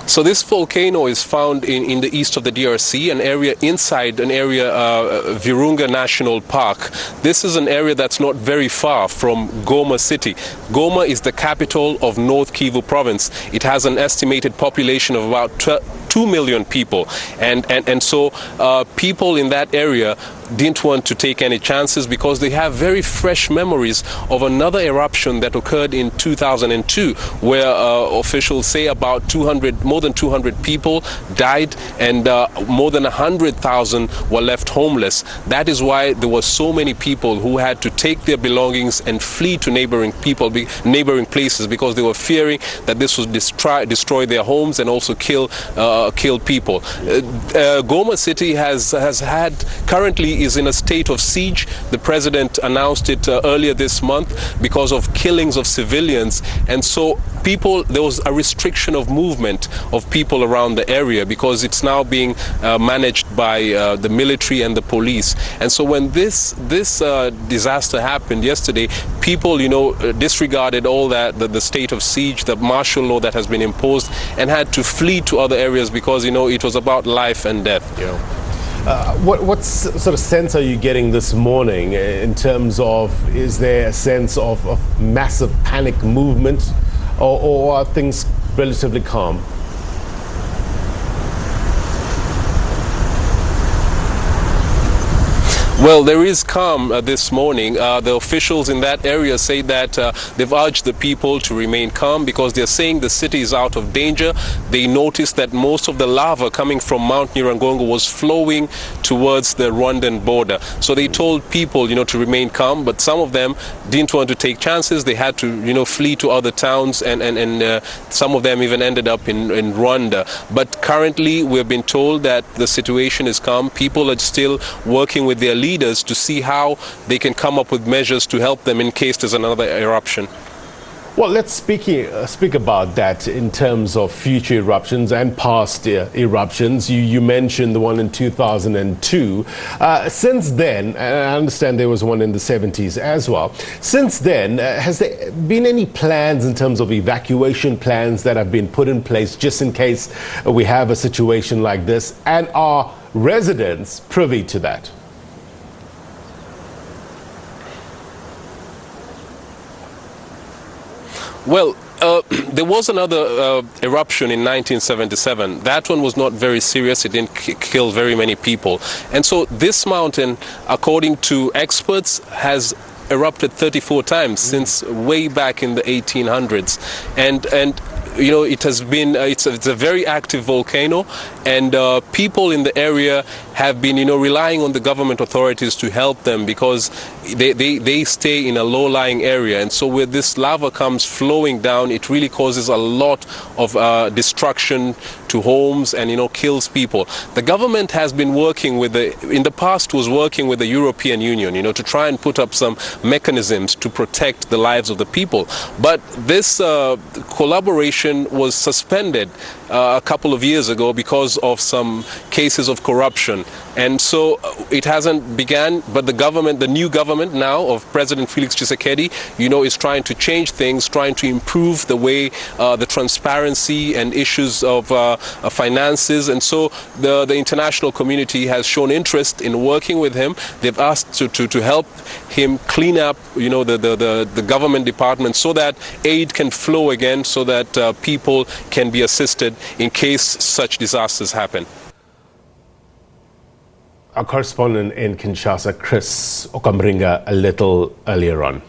So this volcano is found in the east of the DRC, an area inside Virunga National Park. This is an area that's not very far from Goma city. Goma is the capital of North Kivu province. It has an estimated population of about 2 million people. And so people in that area didn't want to take any chances because they have very fresh memories of another eruption that occurred in 2002, where officials say about more than 200 people died and more than 100,000 were left homeless. That is why there were so many people who had to take their belongings and flee to neighboring places because they were fearing that this would destroy their homes and also kill people. Goma city currently is in a state of siege. The president announced it earlier this month because of killings of civilians, and so there was a restriction of movement of people around the area because it's now being managed by the military and the police. And so when this disaster happened yesterday, people disregarded all that, the state of siege, the martial law that has been imposed, and had to flee to other areas because it was about life and death. What sort of sense are you getting this morning in terms of, is there a sense of massive panic movement, or are things relatively calm? Well, there is calm this morning. The officials in that area say that they've urged the people to remain calm because they're saying the city is out of danger. They noticed that most of the lava coming from Mount Nyiragongo was flowing towards the Rwandan border. So they told people, to remain calm, but some of them didn't want to take chances. They had to, flee to other towns, and some of them even ended up in Rwanda. But currently, we've been told that the situation is calm. People are still working with their leaders to see how they can come up with measures to help them in case there's another eruption. Well, let's speak about that in terms of future eruptions and past eruptions. You mentioned the one in 2002. Since then, and I understand there was one in the 70s as well. Since then, has there been any plans in terms of evacuation plans that have been put in place just in case we have a situation like this? And are residents privy to that? Well, there was another eruption in 1977. That one was not very serious. It didn't kill very many people. And so this mountain, according to experts, has erupted 34 times since way back in the 1800s. And it has been, it's a very active volcano, and people in the area have been, relying on the government authorities to help them because they stay in a low-lying area. And so when this lava comes flowing down, it really causes a lot of destruction to homes and, kills people. The government has been working in the past was working with the European Union, to try and put up some mechanisms to protect the lives of the people. But this collaboration was suspended a couple of years ago because of some cases of corruption. And so it hasn't began, but the new government now of President Felix Tshisekedi, is trying to change things, trying to improve the way the transparency and issues of finances. And so the international community has shown interest in working with him. They've asked to help him clean up, the government department so that aid can flow again, so that people can be assisted in case such disasters happen. Our correspondent in Kinshasa, Chris Ocamringa, a little earlier on.